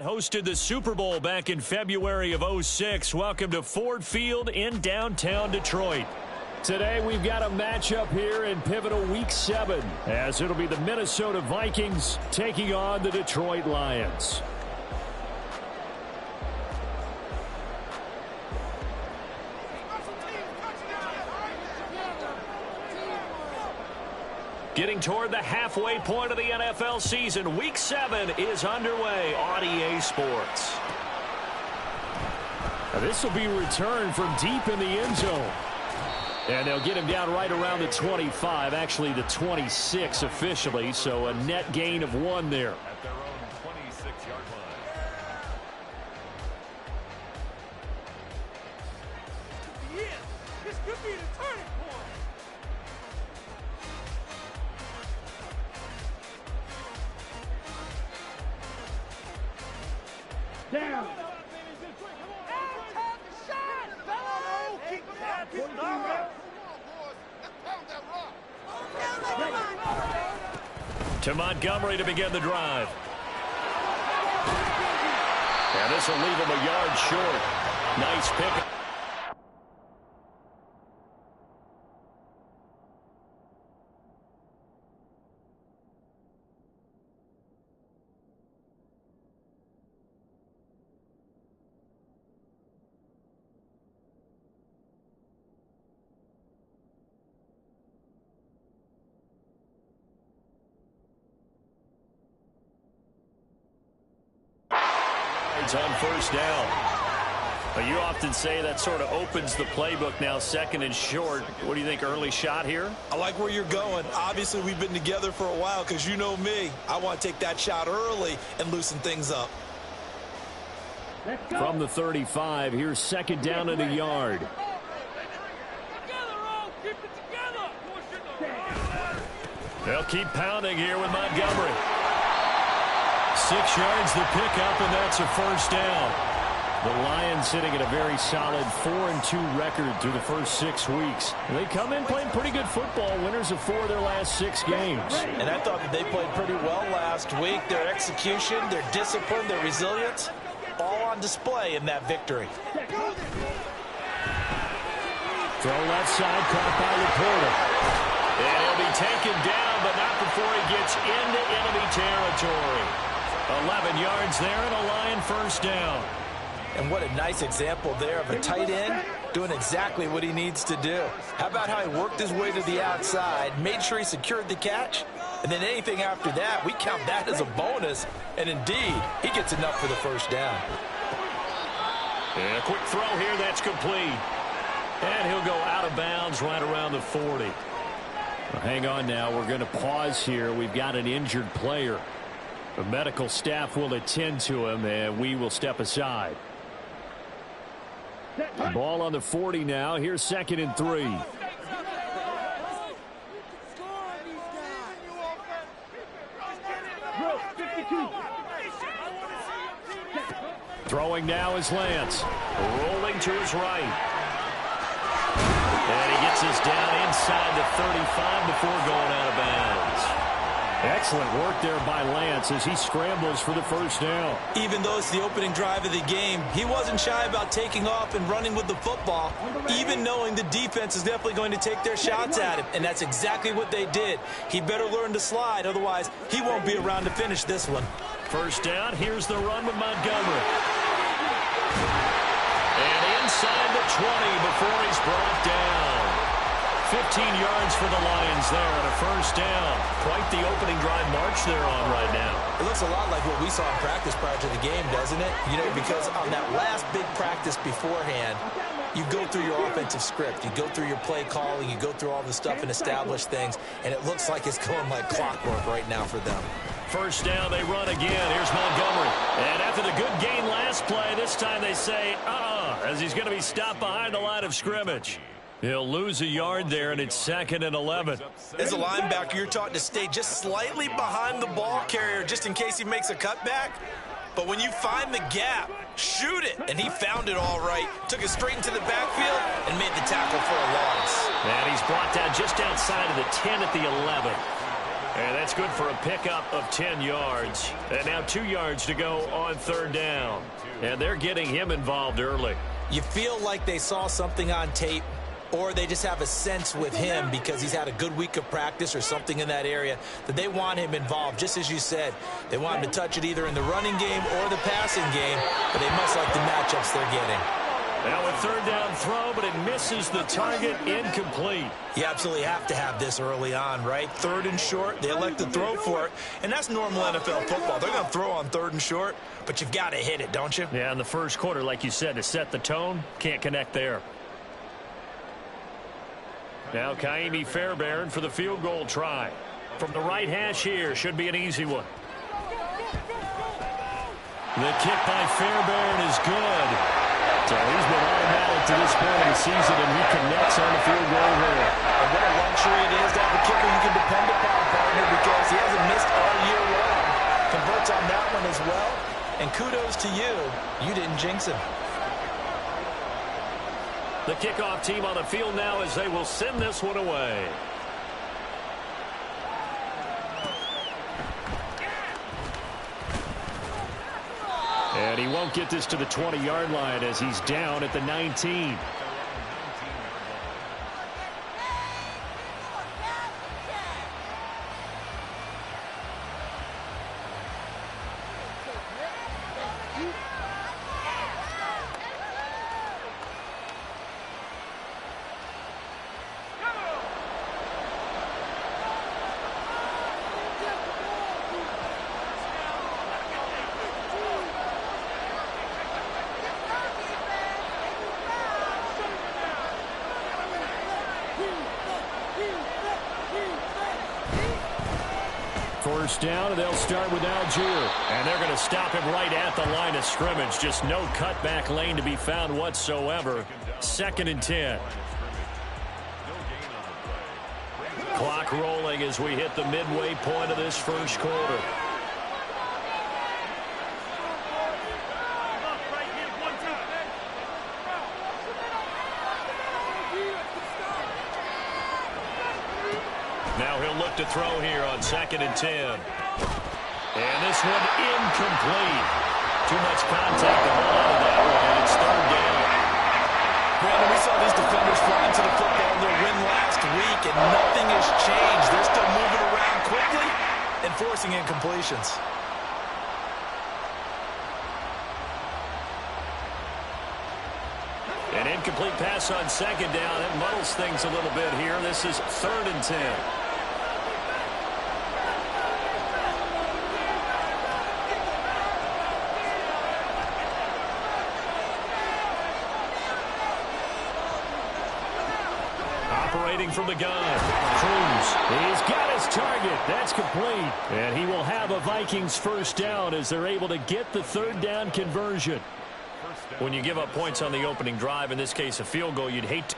Hosted the Super Bowl back in February of '06. Welcome to Ford Field in downtown Detroit. Today we've got a matchup here in pivotal Week 7, as it'll be the Minnesota Vikings taking on the Detroit Lions. Getting toward the halfway point of the NFL season, Week 7 is underway on EA Sports. Now this will be returned from deep in the end zone. And they'll get him down right around the 25, actually the 26 officially, so a net gain of 1 there. At their own 26-yard line. This could be the turning point. Down. To Montgomery to begin the drive. And this will leave him a yard short. Nice pick. On first down. But you often say that sort of opens the playbook now, second and short. What do you think, early shot here? I like where you're going. Obviously, we've been together for a while because you know me. I want to take that shot early and loosen things up. From the 35, here's second down and a yard. They'll keep pounding here with Montgomery. 6 yards the pickup, and that's a first down. The Lions sitting at a very solid 4-2 record through the first 6 weeks. They come in playing pretty good football, winners of 4 of their last 6 games. And I thought that they played pretty well last week. Their execution, their discipline, their resilience, all on display in that victory. Throw left side, caught by Laporta. And he'll be taken down, but not before he gets into enemy territory. 11 yards there and a Lion first down. And what a nice example there of a tight end doing exactly what he needs to do. How about how he worked his way to the outside, made sure he secured the catch, and then anything after that, we count that as a bonus. And indeed, he gets enough for the first down. And a quick throw here, that's complete. And he'll go out of bounds right around the 40. Well, hang on now, we're going to pause here. We've got an injured player. The medical staff will attend to him, and we will step aside. The ball on the 40 now. Here's second and 3. Throwing now is Lance. Rolling to his right. And he gets us down inside the 35 before going out of bounds. Excellent work there by Lance as he scrambles for the first down. Even though it's the opening drive of the game, he wasn't shy about taking off and running with the football, even knowing the defense is definitely going to take their shots at him, and that's exactly what they did. He better learn to slide, otherwise he won't be around to finish this one. First down, here's the run with Montgomery. And inside the 20 before he's brought down. 15 yards for the Lions there and a first down. Quite the opening drive march they're on right now. It looks a lot like what we saw in practice prior to the game, doesn't it? You know, because on that last big practice beforehand, you go through your offensive script. You go through your play calling. You go through all the stuff and establish things. And it looks like it's going like clockwork right now for them. First down, they run again. Here's Montgomery. And after the good gain last play, this time they say, as he's going to be stopped behind the line of scrimmage. He'll lose a yard there, and it's second and 11. As a linebacker, you're taught to stay just slightly behind the ball carrier just in case he makes a cutback. But when you find the gap, shoot it. And he found it all right. Took it straight into the backfield and made the tackle for a loss. And he's brought down just outside of the 10 at the 11. And that's good for a pickup of 10 yards. And now 2 yards to go on third down. And they're getting him involved early. You feel like they saw something on tape, or they just have a sense with him because he's had a good week of practice or something in that area that they want him involved. Just as you said, they want him to touch it either in the running game or the passing game, but they must like the matchups they're getting. Now a third down throw, but it misses the target, incomplete. You absolutely have to have this early on, right? Third and short, they elect to throw for it, and that's normal NFL football. They're going to throw on third and short, but you've got to hit it, don't you? Yeah, in the first quarter, like you said, to set the tone, can't connect there. Now Kaimi Fairbairn for the field goal try. From the right hash here, should be an easy one. The kick by Fairbairn is good. So he's been automatic to this point of the season, and he connects on the field goal here. And what a luxury it is to have a kicker you can depend upon, partner, because he hasn't missed all year long. Converts on that one as well. And kudos to you. You didn't jinx him. The kickoff team on the field now as they will send this one away. And he won't get this to the 20-yard line as he's down at the 19. First down, and they'll start with Algier. And they're going to stop him right at the line of scrimmage. Just no cutback lane to be found whatsoever. 2nd and 10. Clock rolling as we hit the midway point of this first quarter. Now he'll look to throw here on 2nd and 10. And this one incomplete. Too much contact to hold on to that one, and it's third down. Brandon, we saw these defenders fly into the football in their win last week, and nothing has changed. They're still moving around quickly and forcing incompletions. An incomplete pass on 2nd down. It muddles things a little bit here. This is 3rd and 10. Operating from the gun. Cruz. He's got his target. That's complete. And he will have a Vikings first down as they're able to get the third down conversion. When you give up points on the opening drive, in this case a field goal, you'd hate to.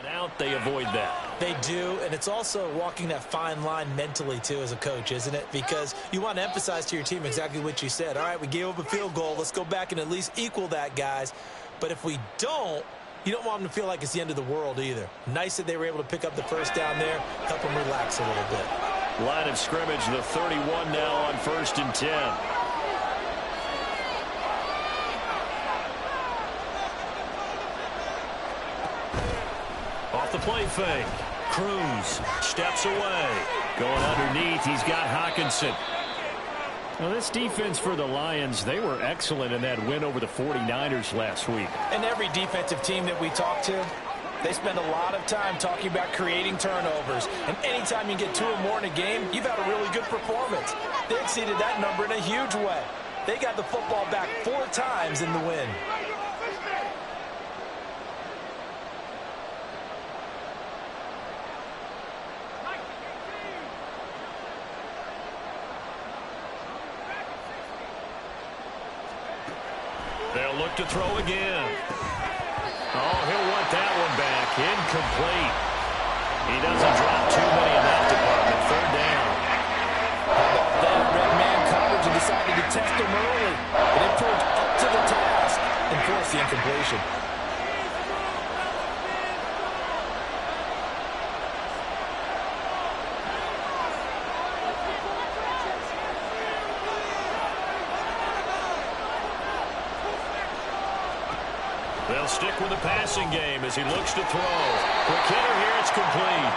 Out, they avoid that. They do, and it's also walking that fine line mentally, too, as a coach, isn't it? Because you want to emphasize to your team exactly what you said. All right, we gave up a field goal. Let's go back and at least equal that, guys. But if we don't, you don't want them to feel like it's the end of the world either. Nice that they were able to pick up the first down there, help them relax a little bit. Line of scrimmage, the 31 now on 1st and 10. Off the play fake. Cruz steps away. Going underneath, he's got Hawkinson. Well, this defense for the Lions, they were excellent in that win over the 49ers last week. And every defensive team that we talk to, they spend a lot of time talking about creating turnovers. And anytime you get 2 or more in a game, you've had a really good performance. They exceeded that number in a huge way. They got the football back 4 times in the win. They'll look to throw again. Oh, he'll want that one back. Incomplete. He doesn't drop too many in that department. 3rd down. How about that red man coverage in the incompletion. They'll stick with the passing game as he looks to throw. Quick hitter here, it's complete.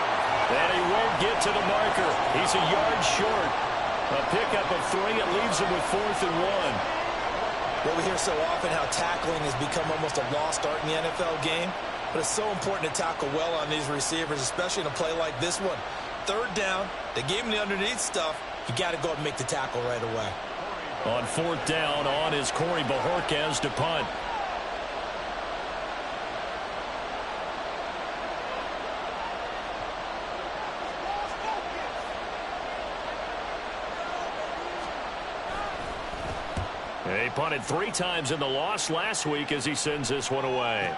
And he won't get to the marker. He's a yard short. A pickup of 3. It leaves him with 4th and 1. Well, we hear so often how tackling has become almost a lost art in the NFL game. But it's so important to tackle well on these receivers, especially in a play like this one. 3rd down, they gave him the underneath stuff. You got to go and make the tackle right away. On 4th down, on is Corey Bajorquez to punt. He punted 3 times in the loss last week as he sends this one away.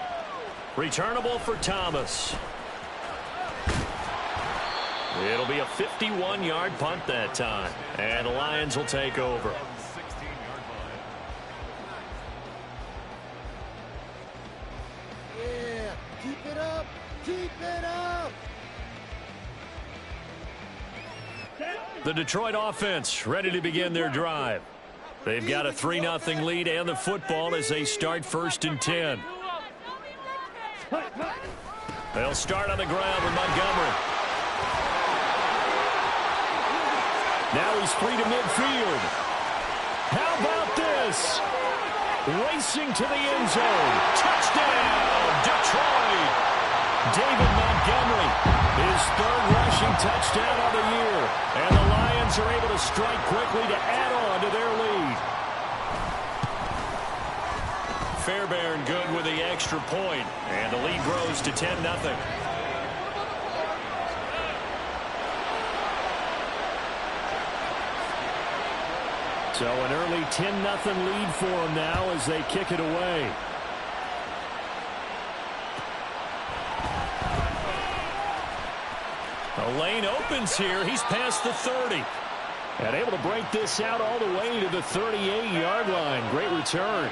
Returnable for Thomas. It'll be a 51-yard punt that time. And the Lions will take over. Yeah, keep it up. Keep it up. The Detroit offense ready to begin their drive. They've got a 3-0 lead and the football as they start 1st and 10. They'll start on the ground with Montgomery. Now he's free to midfield. How about this? Racing to the end zone. Touchdown, Detroit. David Montgomery, his 3rd rushing touchdown of the year. And the Lions are able to strike quickly to add on to their lead. Fairbairn good with the extra point, and the lead grows to 10-0. So an early 10-0 lead for them now as they kick it away. The lane opens here. He's past the 30. And able to break this out all the way to the 38-yard line. Great return.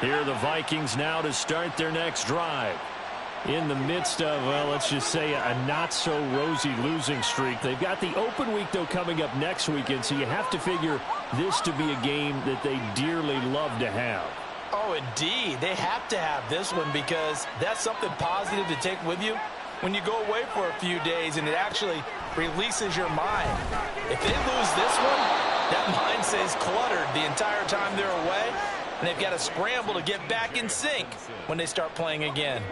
Here are the Vikings now to start their next drive. In the midst of, well, let's just say a not-so-rosy losing streak. They've got the open week, though, coming up next weekend, so you have to figure this to be a game that they dearly love to have. Oh, indeed. They have to have this one because that's something positive to take with you when you go away for a few days, and it actually releases your mind. If they lose this one, that mind stays cluttered the entire time they're away, and they've got to scramble to get back in sync when they start playing again.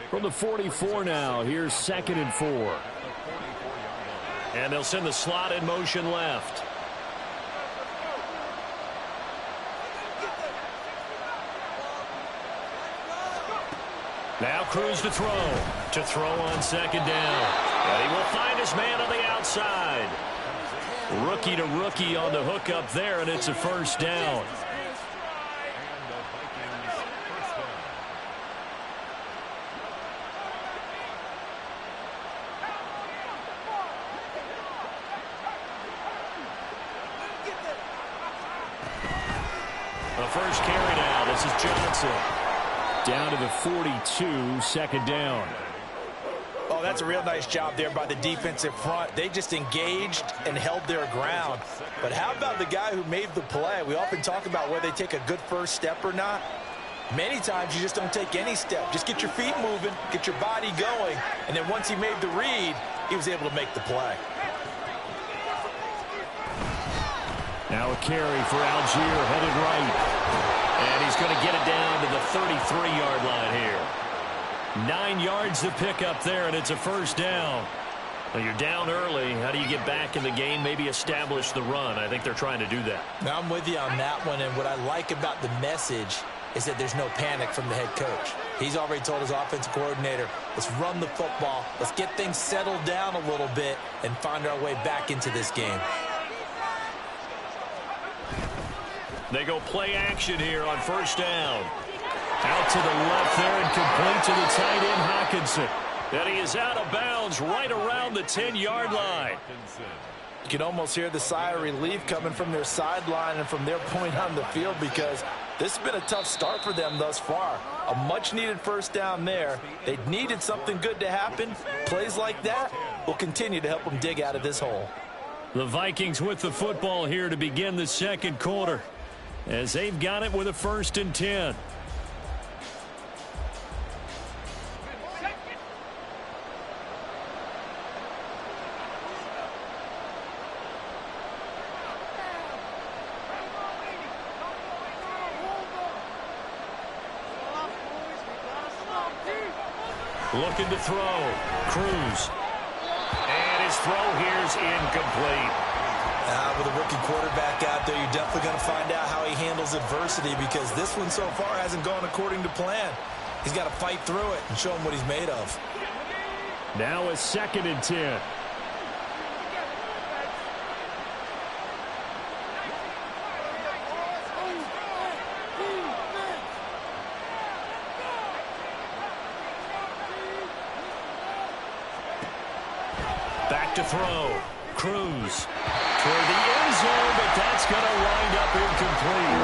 From the 44 now, here's 2nd and 4. And they'll send the slot in motion left. Now Cruz to throw. To throw on 2nd down. And he will find his man on the outside. Rookie to rookie on the hook up there, and it's a 1st down. The first carry now. This is Johnson. Down to the 42, 2nd down. Oh, that's a real nice job there by the defensive front. They just engaged and held their ground. But how about the guy who made the play? We often talk about whether they take a good first step or not. Many times you just don't take any step. Just get your feet moving, get your body going, and then once he made the read, he was able to make the play. Now a carry for Algier, headed right. And he's going to get it down to the 33-yard line here. 9 yards to pick up there, and it's a 1st down. Well, you're down early. How do you get back in the game, maybe establish the run? I think they're trying to do that. Now, I'm with you on that one, and what I like about the message is that there's no panic from the head coach. He's already told his offensive coordinator, let's run the football, let's get things settled down a little bit and find our way back into this game. They go play action here on 1st down. Out to the left there and complete to the tight end, Hockenson. And he is out of bounds right around the 10-yard line. You can almost hear the sigh of relief coming from their sideline and from their point on the field, because this has been a tough start for them thus far. A much-needed first down there. They needed something good to happen. Plays like that will continue to help them dig out of this hole. The Vikings with the football here to begin the second quarter, as they've got it with a 1st and 10. Looking to throw. Cruz. And his throw here is incomplete. With a rookie quarterback out there, you're definitely going to find out how he handles adversity, because this one so far hasn't gone according to plan. He's got to fight through it and show him what he's made of. Now a 2nd and 10. Back to throw. Cruz toward the end zone, but that's going to wind up incomplete.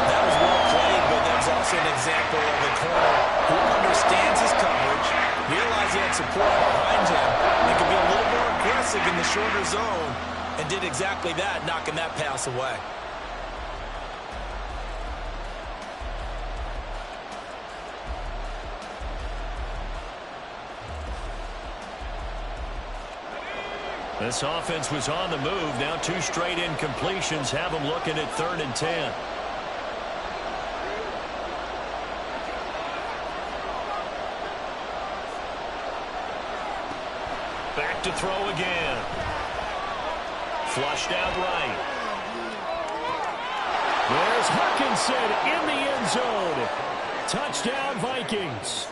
That was well played, but that was also an example of a corner who understands his coverage, realized he had support behind him, and could be a little more aggressive in the shorter zone, and did exactly that, knocking that pass away. This offense was on the move. Now 2 straight incompletions have them looking at 3rd and 10. Back to throw again. Flushed out right. There's Hawkinson in the end zone. Touchdown, Vikings.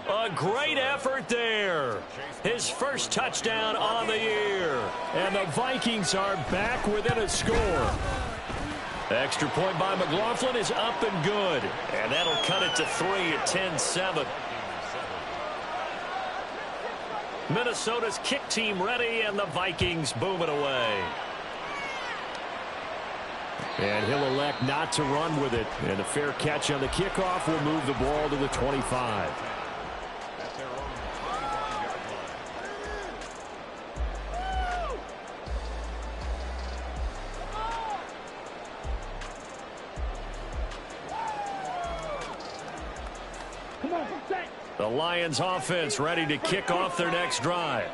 A great effort there. His first touchdown on the year. And the Vikings are back within a score. Extra point by McLaughlin is up and good. And that'll cut it to 3 at 10-7. Minnesota's kick team ready, and the Vikings booming away. And he'll elect not to run with it. And the fair catch on the kickoff will move the ball to the 25. The Lions offense ready to kick off their next drive.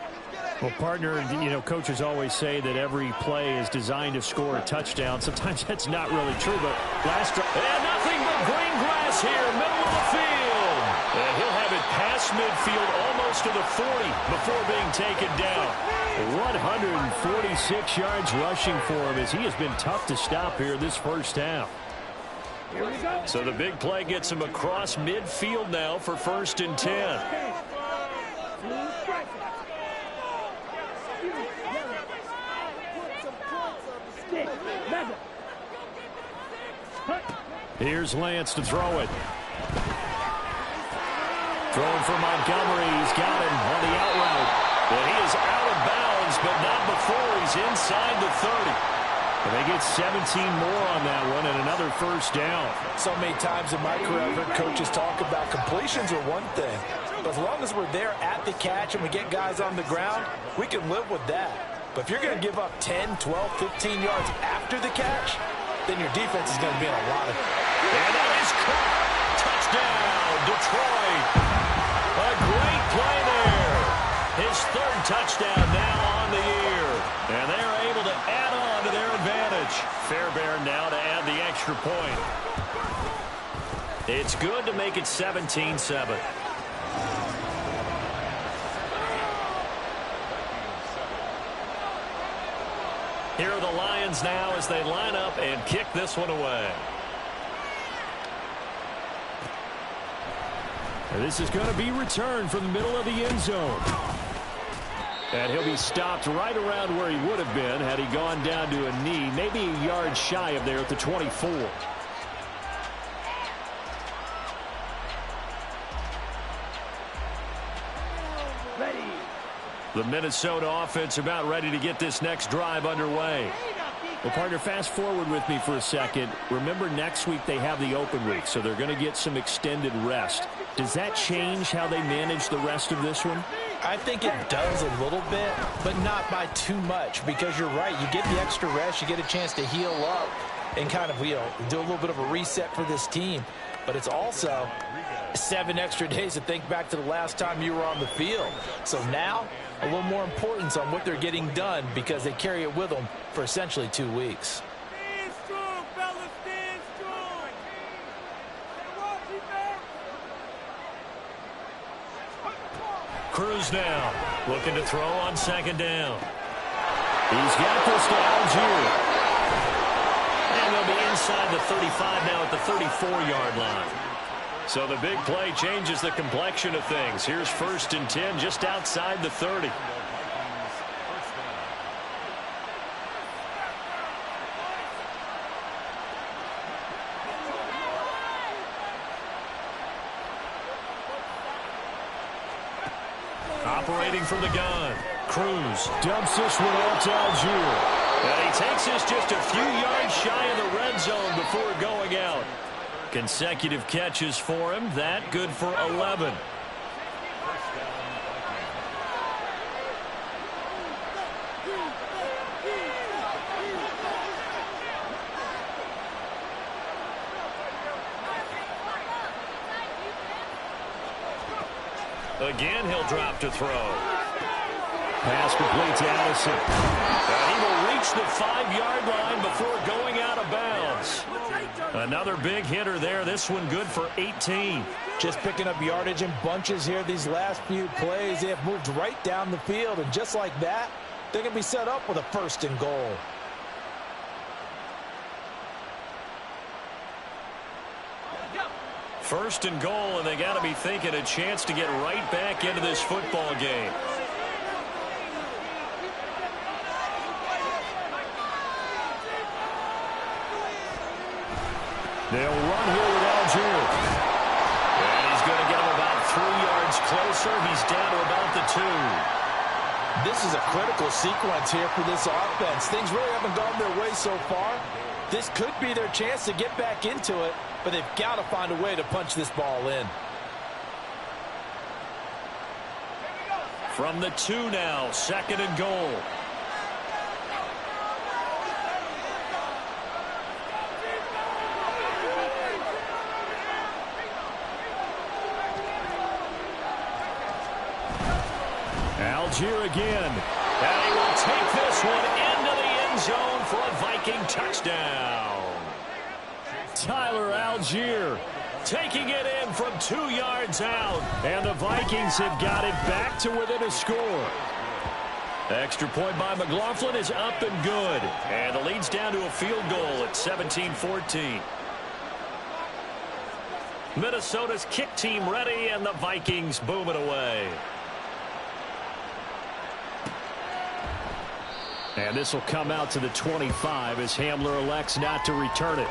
Well, partner, you know, coaches always say that every play is designed to score a touchdown. Sometimes that's not really true, but last drive, and nothing but green grass here, middle of the field. And he'll have it past midfield, almost to the 40 before being taken down. 146 yards rushing for him, as he has been tough to stop here this first half. So the big play gets him across midfield now for 1st and 10. Here's Lance to throw it. Throwing for Montgomery. He's got him on the out route. And he is out of bounds, but not before he's inside the 30. And they get 17 more on that one and another first down. So many times in my career, I've heard coaches talk about completions are one thing. But as long as we're there at the catch and we get guys on the ground, we can live with that. But if you're going to give up 10, 12, 15 yards after the catch, then your defense is going to be in a lot of... And that is caught. Touchdown, Detroit. A great play there. His 3rd touchdown now on the year. And they're able to add on to their advantage. Fairbairn now to add the extra point. It's good to make it 17-7. Here are the Lions now as they line up and kick this one away. And this is going to be returned from the middle of the end zone. And he'll be stopped right around where he would have been had he gone down to a knee, maybe a yard shy of there at the 24. The Minnesota offense about ready to get this next drive underway. Well, partner, fast forward with me for a second. Remember, next week they have the open week, so they're going to get some extended rest. Does that change how they manage the rest of this one? I think it does a little bit, but not by too much, because you're right. You get the extra rest, you get a chance to heal up and kind of, do a little bit of a reset for this team. But it's also 7 extra days to think back to the last time you were on the field. So now, a little more importance on what they're getting done because they carry it with them for essentially 2 weeks. Stand strong, fellas, stand strong. Cruz now looking to throw on second down. He's got this to Algier. And they'll be inside the 35 now at the 34-yard line. So the big play changes the complexion of things. Here's 1st and 10 just outside the 30. Operating from the gun. Cruz dumps this one out to Algier. And he takes this just a few yards shy of the red zone before going out. Consecutive catches for him. That good for 11. Again, he'll drop to throw. Pass complete to Addison. And he will reach the 5-yard line before going out of bounds. Another big hitter there. This one good for 18. Just picking up yardage in bunches here these last few plays. They have moved right down the field, and just like that, they're going to be set up with a 1st and goal. First and goal, and they got to be thinking a chance to get right back into this football game. They'll run here with Algier. And he's going to get him about 3 yards closer. He's down to about the 2. This is a critical sequence here for this offense. Things really haven't gone their way so far. This could be their chance to get back into it, but they've got to find a way to punch this ball in. From the 2 now, 2nd and goal. Algier again. And he will take this one into the end zone for a Viking touchdown. Tyler Algier taking it in from 2 yards out. And the Vikings have got it back to within a score. Extra point by McLaughlin is up and good. And the lead's down to a field goal at 17-14. Minnesota's kick team ready, and the Vikings booming away. And this will come out to the 25 as Hamler elects not to return it.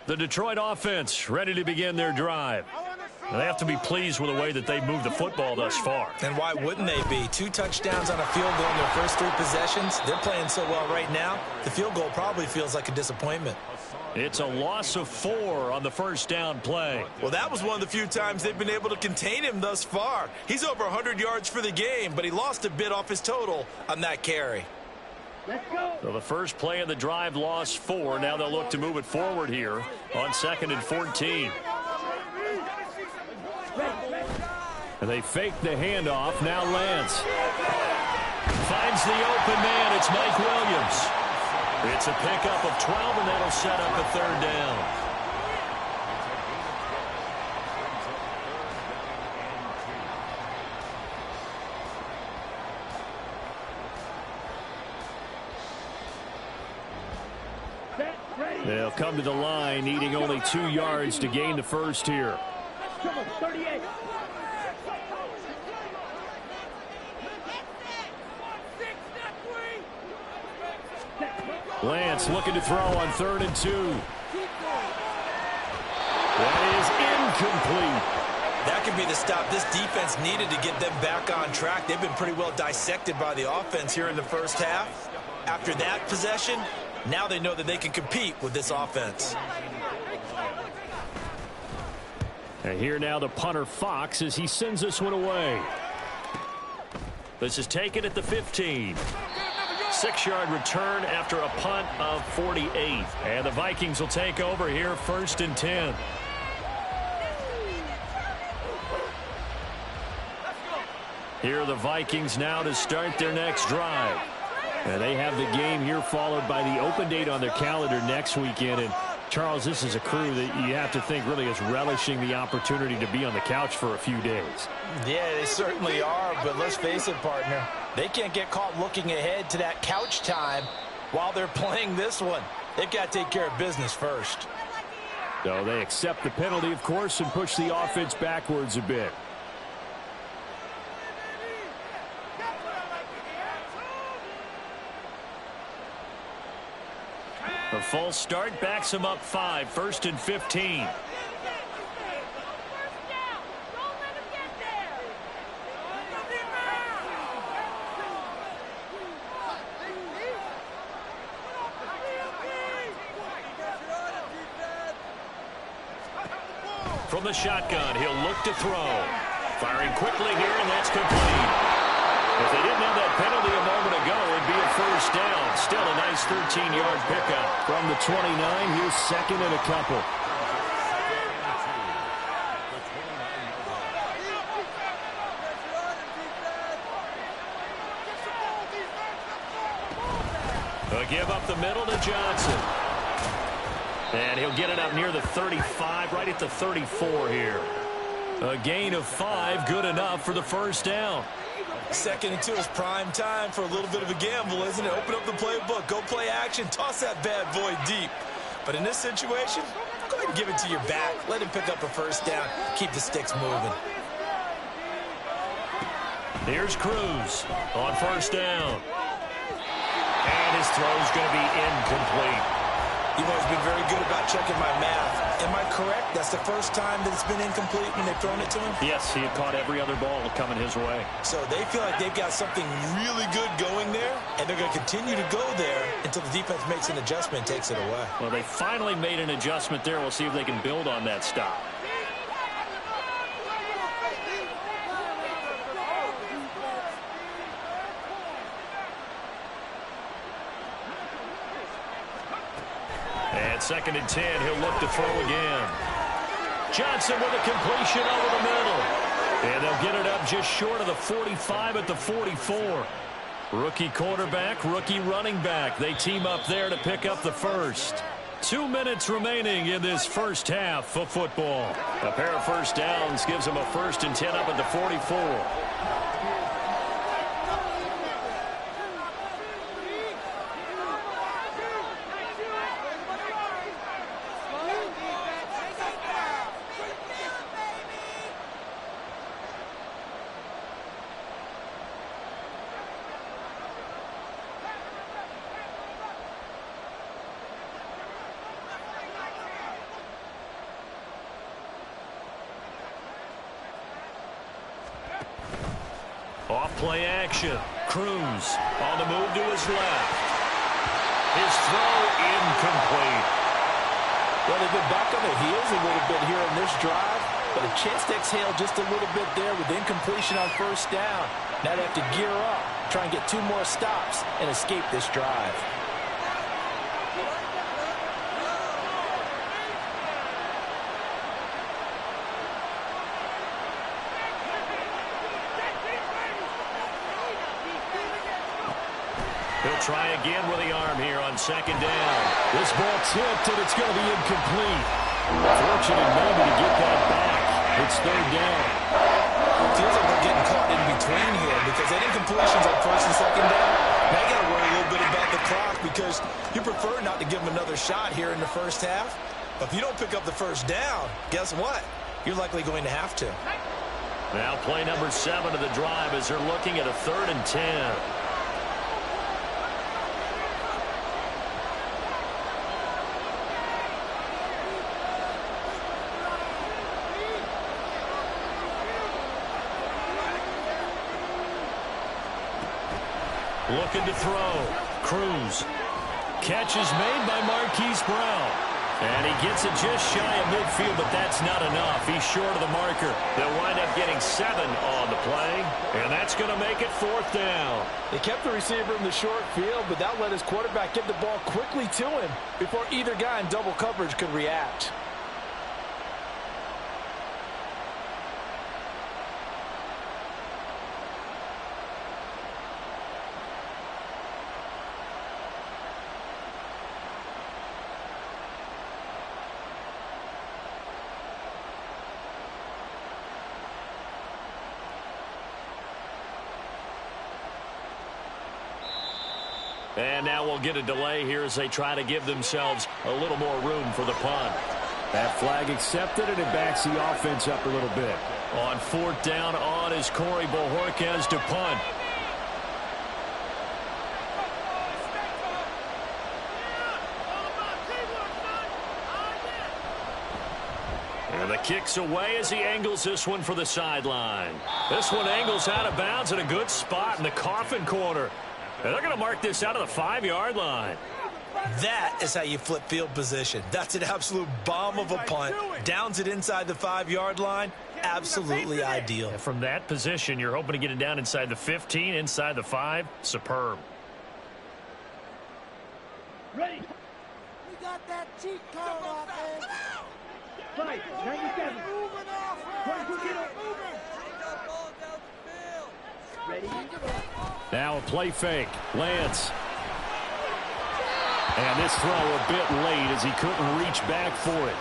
The Detroit offense ready to begin their drive. They have to be pleased with the way that they've moved the football thus far. And why wouldn't they be? 2 touchdowns on a field goal in their first 3 possessions. They're playing so well right now, the field goal probably feels like a disappointment. It's a loss of 4 on the first down play. Well, that was one of the few times they've been able to contain him thus far. He's over 100 yards for the game, but he lost a bit off his total on that carry. Let's go. So the first play of the drive lost 4. Now they'll look to move it forward here on 2nd and 14. And they fake the handoff. Now Lance finds the open man. It's Mike Williams. It's a pickup of 12, and that'll set up a 3rd down. They'll come to the line, needing only 2 yards to gain the first here. 38. Lance looking to throw on 3rd and 2. That is incomplete. That could be the stop this defense needed to get them back on track. They've been pretty well dissected by the offense here in the first half. After that possession, now they know that they can compete with this offense. And here now the punter Fox as he sends this one away. This is taken at the 15. 6-yard return after a punt of 48. And the Vikings will take over here 1st and 10. Here are the Vikings now to start their next drive. And they have the game here followed by the open date on their calendar next weekend. And Charles, this is a crew that you have to think really is relishing the opportunity to be on the couch for a few days. Yeah, they certainly are, but let's face it, partner. They can't get caught looking ahead to that couch time while they're playing this one. They've got to take care of business first. So they accept the penalty, of course, and push the offense backwards a bit. A false start backs him up 5, 1st and 15. From the shotgun, he'll look to throw. Firing quickly here, and that's complete. If they didn't have that penalty a moment ago, it'd be a 1st down. Still a nice 13-yard pickup. From the 29, here's 2nd and a couple. They'll give up the middle to Johnson. And he'll get it up near the 35, right at the 34 here. A gain of 5, good enough for the 1st down. 2nd and 2 is prime time for a little bit of a gamble, isn't it? Open up the playbook, go play action, toss that bad boy deep. But in this situation, go ahead and give it to your back. Let him pick up a 1st down. Keep the sticks moving. Here's Cruz on 1st down. And his throw's going to be incomplete. You've always been very good about checking my math. Am I correct? That's the first time that it's been incomplete when they've thrown it to him? Yes, he had caught every other ball coming his way. So they feel like they've got something really good going there, and they're going to continue to go there until the defense makes an adjustment and takes it away. Well, they finally made an adjustment there. We'll see if they can build on that stop. And 2nd and 10, he'll look to throw again. Johnson with a completion over the middle. And they'll get it up just short of the 45 at the 44. Rookie quarterback, rookie running back. They team up there to pick up the 1st. 2 minutes remaining in this first half of football. A pair of 1st downs gives them a 1st and 10 up at the 44. Off-play action. Cruz on the move to his left. His throw incomplete. Well, they've been back on their heels a little bit here on this drive, but a chance to exhale just a little bit there with incompletion on 1st down. Now they have to gear up, try and get 2 more stops and escape this drive. He'll try again with the arm here on 2nd down. This ball tipped, and it's going to be incomplete. Fortunate maybe to get that back. It's 3rd down. Feels like they're getting caught in between here because that incompletion's on 1st and 2nd down. Now you got to worry a little bit about the clock because you prefer not to give them another shot here in the first half. But if you don't pick up the 1st down, guess what? You're likely going to have to. Now play number 7 of the drive as they're looking at a 3rd and 10. Looking to throw. Cruz. Catch is made by Marquise Brown. And he gets it just shy of midfield, but that's not enough. He's short of the marker. They'll wind up getting 7 on the play, and that's going to make it 4th down. They kept the receiver in the short field, but that let his quarterback get the ball quickly to him before either guy in double coverage could react. And now we'll get a delay here as they try to give themselves a little more room for the punt. That flag accepted, and it backs the offense up a little bit. On 4th down, on is Corey Bojorquez to punt. And the kick's away as he angles this one for the sideline. This one angles out of bounds in a good spot in the coffin corner. And they're going to mark this out of the 5-yard line. That is how you flip field position. That's an absolute bomb of a punt. Downs it inside the 5-yard line. Absolutely ideal. And from that position, you're hoping to get it down inside the 15, inside the 5. Superb. Ready. We got that cheat code off, man. Fight, 97. Ready? Now a play fake. Lance. And this throw a bit late as he couldn't reach back for it.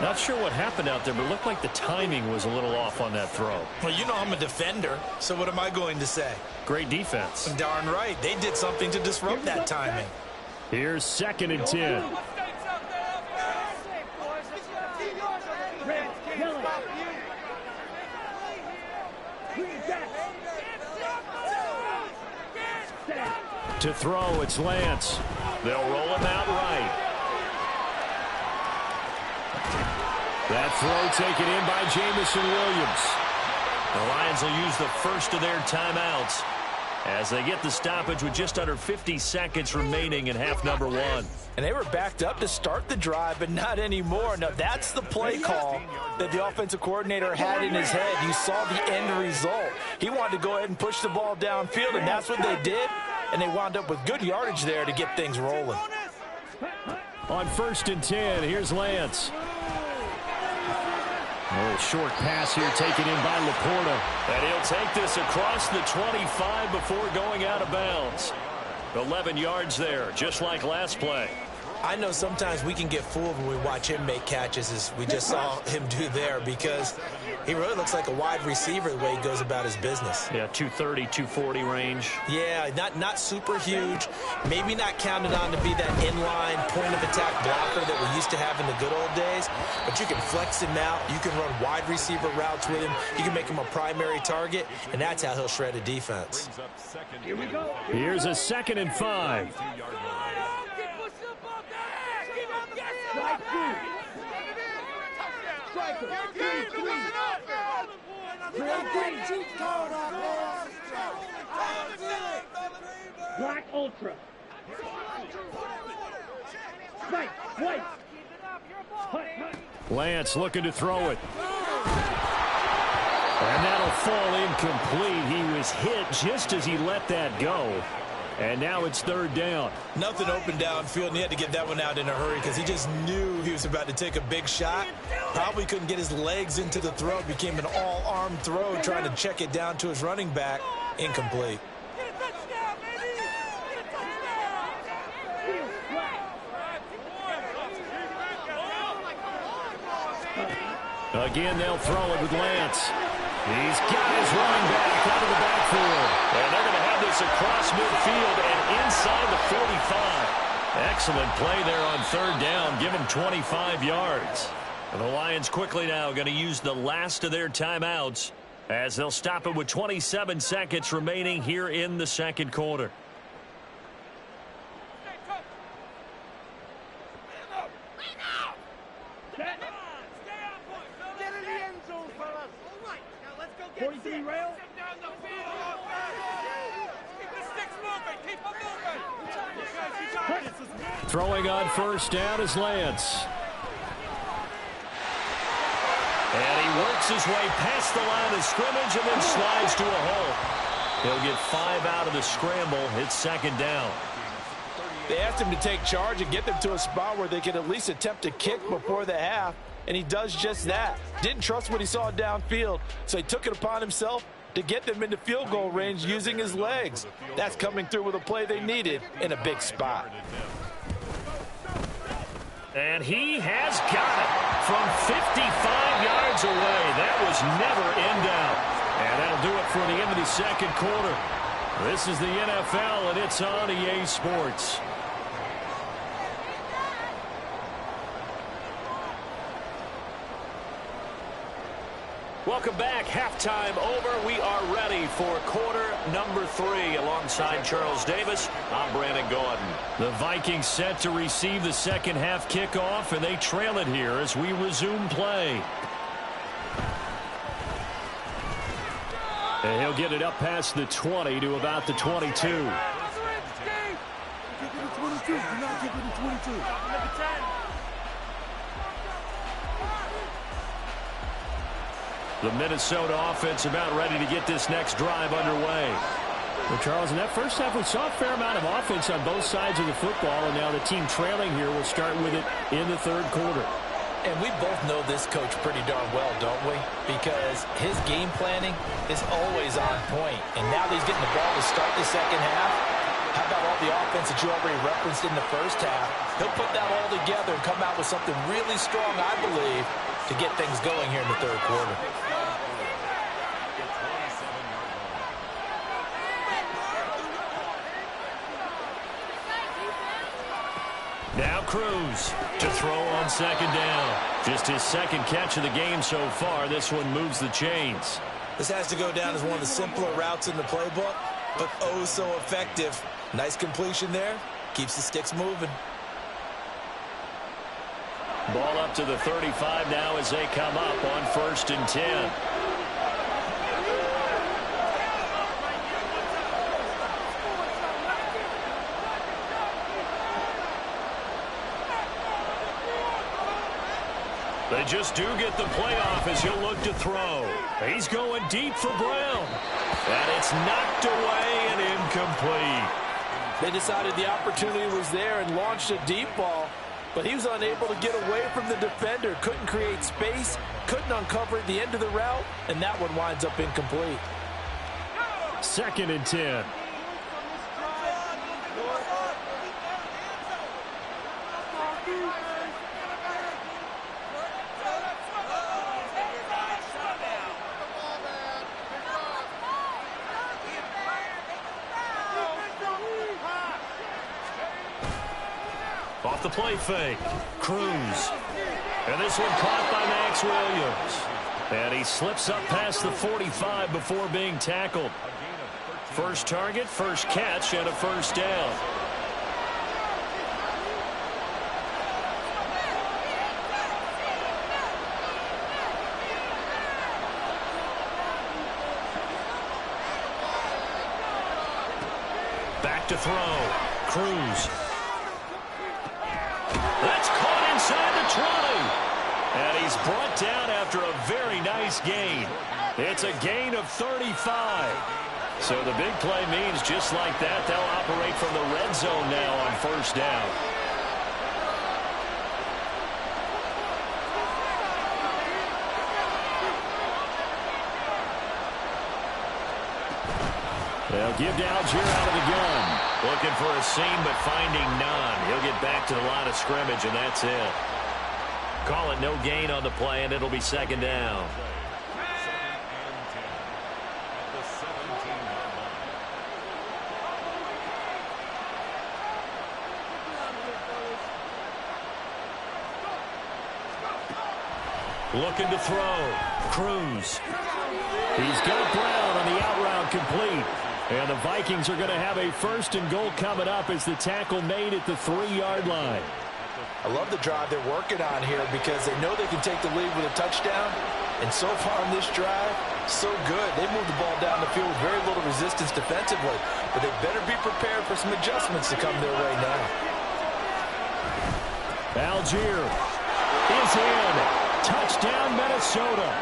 Not sure what happened out there, but it looked like the timing was a little off on that throw. Well, you know I'm a defender, so what am I going to say? Great defense. Darn right. They did something to disrupt that timing. Here's 2nd and 10. To throw, it's Lance. They'll roll him out right. That throw taken in by Jamison Williams. The Lions will use the first of their timeouts as they get the stoppage with just under 50 seconds remaining in half number 1. And they were backed up to start the drive, but not anymore. Now, that's the play call that the offensive coordinator had in his head. You saw the end result. He wanted to go ahead and push the ball downfield, and that's what they did. And they wound up with good yardage there to get things rolling. On 1st and 10, here's Lance. A little short pass here taken in by Laporta. And he'll take this across the 25 before going out of bounds. 11 yards there, just like last play. I know sometimes we can get fooled when we watch him make catches, as we just saw him do there, because he really looks like a wide receiver the way he goes about his business. Yeah, 230, 240 range. Yeah, not super huge. Maybe not counted on to be that inline point-of-attack blocker that we used to have in the good old days, but you can flex him out. You can run wide receiver routes with him. You can make him a primary target, and that's how he'll shred a defense. Here we go. Here's a 2nd and 5. Black Ultra. Spike, white. Lance looking to throw it. And that'll fall incomplete. He was hit just as he let that go. And now it's 3rd down. Nothing open downfield, and he had to get that one out in a hurry because he just knew he was about to take a big shot. Probably couldn't get his legs into the throw. Became an all-arm throw, trying to check it down to his running back. Incomplete. Again, they'll throw it with Lance. He's got his running back out of the backfield. And they're going to have this across midfield and inside the 45. Excellent play there on 3rd down. Give them 25 yards. And the Lions quickly now going to use the last of their timeouts as they'll stop it with 27 seconds remaining here in the 2nd quarter. Throwing on first down is Lance. And he works his way past the line of scrimmage and then slides to a hole. He'll get 5 out of the scramble. It's second down. They asked him to take charge and get them to a spot where they could at least attempt to kick before the half, and he does just that. Didn't trust what he saw downfield, so he took it upon himself to get them into field goal range using his legs. That's coming through with a play they needed in a big spot. And he has got it from 55 yards away. That was never in doubt. And that'll do it for the end of the second quarter. This is the NFL, and it's on EA Sports. Welcome back. Halftime over. We are ready for quarter number 3. Alongside Charles Davis, I'm Brandon Gordon. The Vikings set to receive the second half kickoff, and they trail it here as we resume play. And he'll get it up past the 20 to about the 22. The Minnesota offense about ready to get this next drive underway. Well, Charles, in that first half, we saw a fair amount of offense on both sides of the football, and now the team trailing here will start with it in the third quarter. And we both know this coach pretty darn well, don't we? Because his game planning is always on point. And now that he's getting the ball to start the second half, how about all the offense that you already referenced in the first half? He'll put that all together and come out with something really strong, I believe, to get things going here in the third quarter. Now Cruz to throw on second down. Just his second catch of the game so far. This one moves the chains. This has to go down as one of the simpler routes in the playbook, but oh so effective. Nice completion there. Keeps the sticks moving. Ball up to the 35 now as they come up on 1st and 10. They just do get the playoff as he'll look to throw. He's going deep for Brown. And it's knocked away and incomplete. They decided the opportunity was there and launched a deep ball, but he was unable to get away from the defender. Couldn't create space, couldn't uncover the end of the route, and that one winds up incomplete. 2nd and 10. Off the play fake. Cruz. And this one caught by Max Williams. And he slips up past the 45 before being tackled. First target, first catch, and a first down. Back to throw. Cruz. That's caught inside the 20. And he's brought down after a very nice gain. It's a gain of 35. So the big play means just like that, they'll operate from the red zone now on first down. They'll give to Algier out of the gun. Looking for a seam, but finding none. He'll get back to the line of scrimmage, and that's it. Call it no gain on the play, and it'll be second down. Looking to throw. Cruz. He's got Brown on the out route complete. And the Vikings are going to have a 1st and goal coming up as the tackle made at the 3-yard line. I love the drive they're working on here because they know they can take the lead with a touchdown, And so far on this drive, so good. They moved the ball down the field with very little resistance defensively, but they better be prepared for some adjustments to come their way now. Algier is in. Touchdown, Minnesota.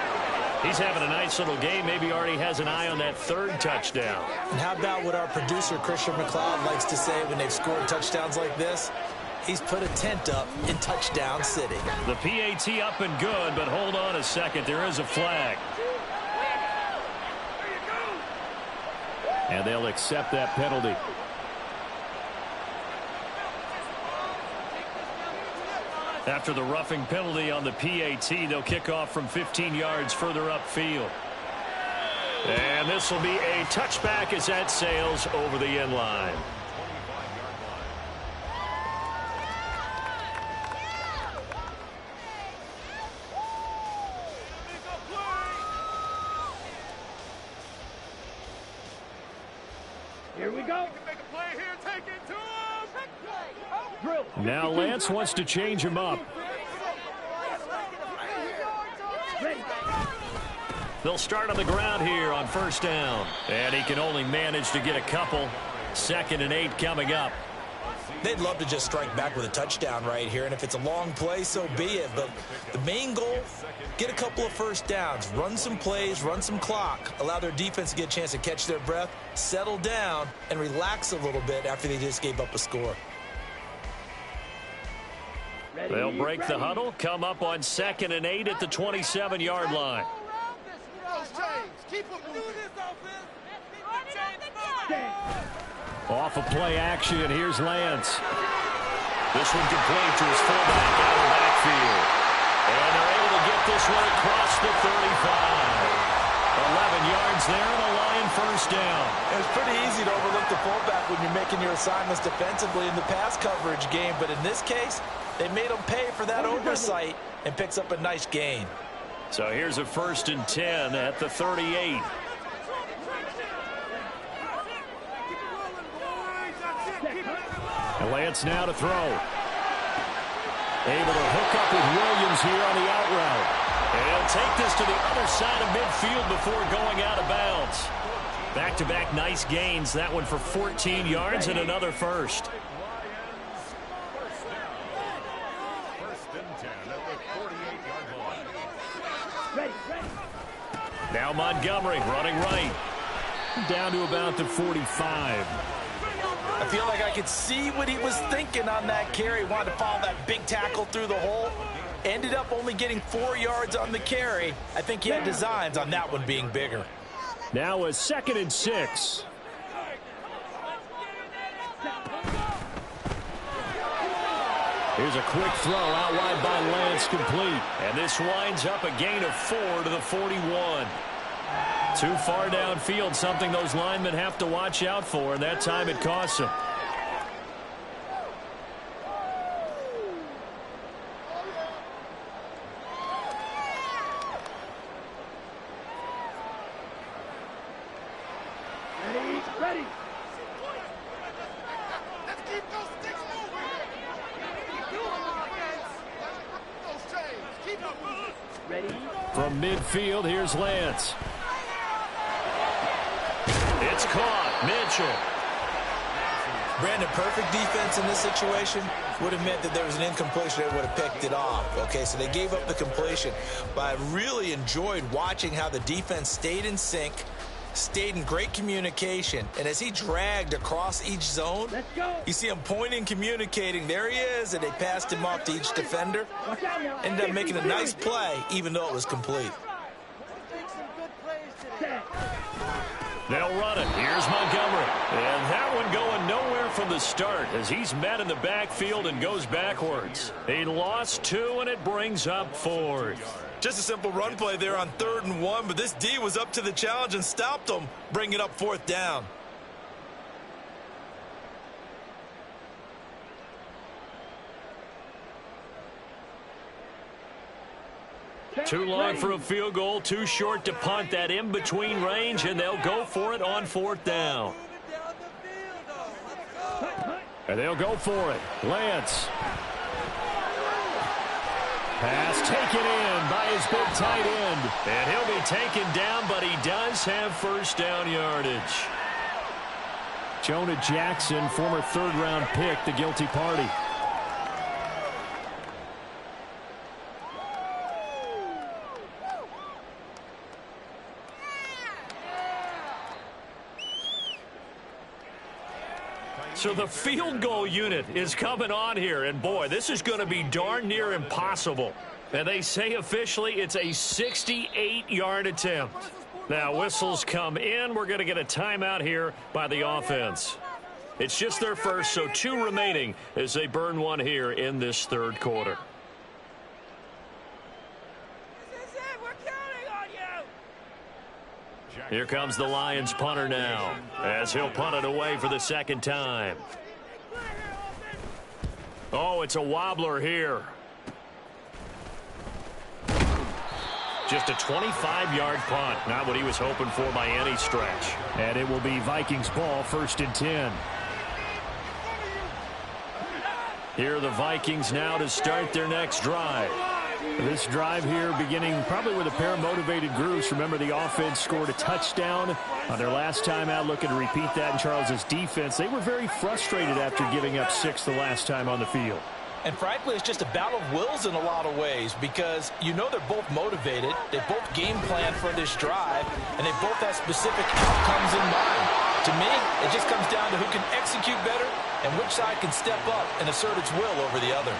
He's having a nice little game. Maybe already has an eye on that third touchdown. And how about what our producer, Christian McLeod, likes to say when they've scored touchdowns like this? He's put a tent up in Touchdown City. The PAT up and good, but hold on a second. There is a flag. And they'll accept that penalty. After the roughing penalty on the PAT, they'll kick off from 15 yards further upfield. And this will be a touchback as that sails over the end line. Here we go. Now Lance wants to change him up. They'll start on the ground here on first down. And he can only manage to get a couple. 2nd and 8 coming up. They'd love to just strike back with a touchdown right here, and if it's a long play, so be it. But the main goal, get a couple of first downs, run some plays, run some clock, allow their defense to get a chance to catch their breath, settle down, and relax a little bit after they just gave up a score. They'll break the huddle, come up on 2nd and 8 at the 27-yard line. Off of play action, here's Lance. This one complete to his fullback out of the backfield. And they're able to get this one across the 35. 11 yards there and a Lion first down. It's pretty easy to overlook the fullback when you're making your assignments defensively in the pass coverage game, but in this case, they made him pay for that oversight and picks up a nice gain. So here's a 1st and 10 at the 38. And Lance now to throw. Able to hook up with Williams here on the out route. And he'll take this to the other side of midfield before going out of bounds. Back-to-back nice gains. That one for 14 yards and another first. Now Montgomery running right. Down to about the 45. I feel like I could see what he was thinking on that carry. Wanted to follow that big tackle through the hole. Ended up only getting 4 yards on the carry. I think he had designs on that one being bigger. Now a 2nd and 6. Here's a quick throw out wide by Lance, complete. And this winds up a gain of 4 to the 41. Too far downfield, something those linemen have to watch out for, and that time it costs them. Ready. Let's keep those sticks moving. Keep them moving. Ready. From midfield, here's Lance. It's caught. Mitchell. Brandon, perfect defense in this situation would have meant that there was an incompletion. They would have picked it off. Okay, so they gave up the completion. But I really enjoyed watching how the defense stayed in sync, stayed in great communication. And as he dragged across each zone, you see him pointing, communicating. There he is, and they passed him off to each defender. Ended up making a nice play, even though it was complete. They'll run it. Here's Montgomery. And that one going nowhere from the start as he's met in the backfield and goes backwards. He lost 2, and it brings up 4th. Just a simple run play there on 3rd and 1, but this D was up to the challenge and stopped him, bringing up 4th down. Too long for a field goal, too short to punt. That in-between range, and they'll go for it on 4th down. And they'll go for it. Lance. Pass taken in by his big tight end. And he'll be taken down, but he does have first down yardage. Jonah Jackson, former third-round pick, the guilty party. So the field goal unit is coming on here, and boy, this is going to be darn near impossible. And they say officially it's a 68-yard attempt. Now whistles come in. We're going to get a timeout here by the offense. It's just their first, so 2 remaining as they burn one here in this third quarter. Here comes the Lions punter now, as he'll punt it away for the second time. Oh, it's a wobbler here. Just a 25-yard punt, not what he was hoping for by any stretch. And it will be Vikings ball, 1st and 10. Here are the Vikings now to start their next drive. This drive here beginning probably with a pair of motivated groups. Remember, the offense scored a touchdown on their last time out, looking to repeat that in Charles's defense. They were very frustrated after giving up 6 the last time on the field. And frankly, it's just a battle of wills in a lot of ways because you know they're both motivated. They both game plan for this drive, and they both have specific outcomes in mind. To me, it just comes down to who can execute better and which side can step up and assert its will over the other.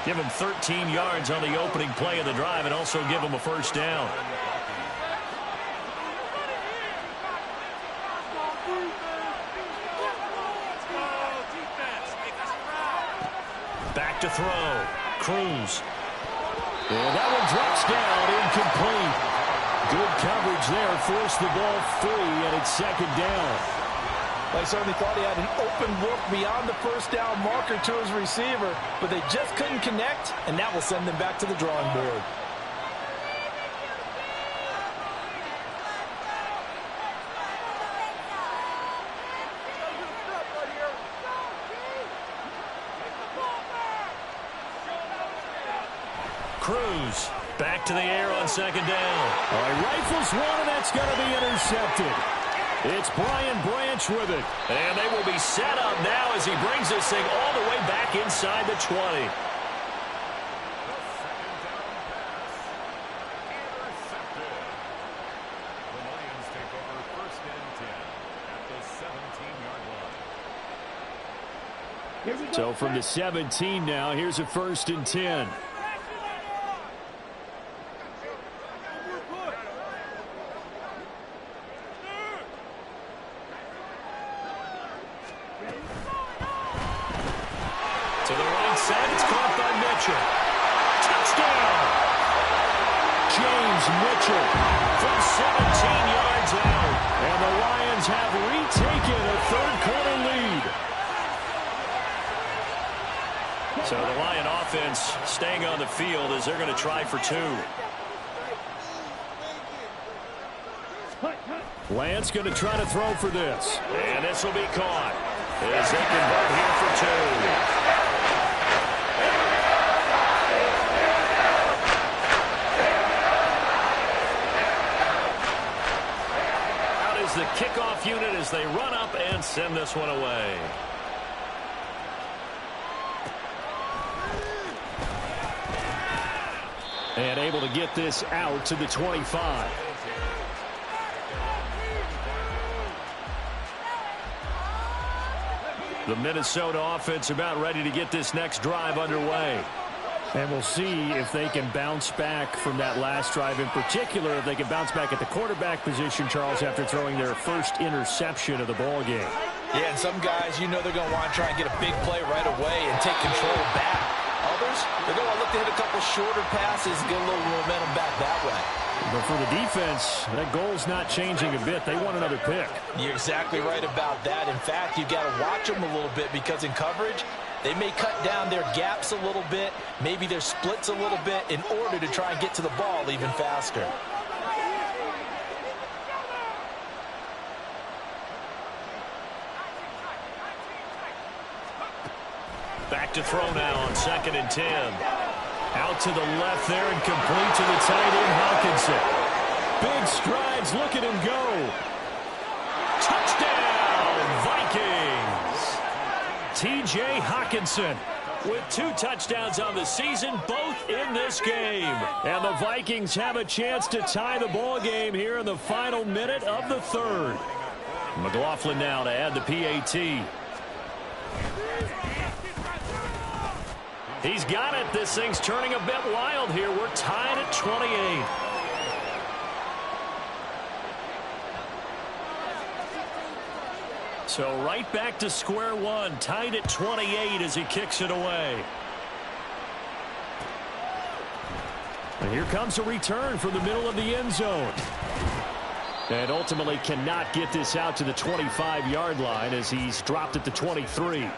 Give him 13 yards on the opening play of the drive and also give him a first down. Back to throw. Cruz. And that one drops down, incomplete. Good coverage there. Forced the ball free, and it's second down. I certainly thought he had an open look beyond the first down marker to his receiver, but they just couldn't connect, and that will send them back to the drawing board. Cruz back to the air on second down. He rifles one, and that's going to be intercepted. It's Brian Branch with it. And they will be set up now as he brings this thing all the way back inside the 20. So from the 17 now, here's a 1st and 10. To the right side, it's caught by Mitchell. Touchdown! James Mitchell from 17 yards out. And the Lions have retaken a third-quarter lead. So the Lion offense staying on the field as they're going to try for 2. Lance going to try to throw for this. And this will be caught as they convert here for 2. The kickoff unit as they run up and send this one away. And able to get this out to the 25. The Minnesota offense about ready to get this next drive underway. And we'll see if they can bounce back from that last drive, in particular, if they can bounce back at the quarterback position, Charles, after throwing their first interception of the ball game. Yeah, and some guys, you know they're going to want to try and get a big play right away and take control back. Others, they're going to look to hit a couple shorter passes and get a little momentum back that way. But for the defense, that goal's not changing a bit. They want another pick. You're exactly right about that. In fact, you've got to watch them a little bit because in coverage, they may cut down their gaps a little bit, maybe their splits a little bit in order to try and get to the ball even faster. Back to throw now on 2nd and 10. Out to the left there and complete to the tight end, Hawkinson. Big strides. Look at him go. Touchdown, Vikings. T.J. Hawkinson with 2 touchdowns on the season, both in this game. And the Vikings have a chance to tie the ball game here in the final minute of the third. McLaughlin now to add the PAT. He's got it. This thing's turning a bit wild here. We're tied at 28. So right back to square one, tied at 28 as he kicks it away. And here comes a return from the middle of the end zone. And ultimately cannot get this out to the 25-yard line as he's dropped at the 23.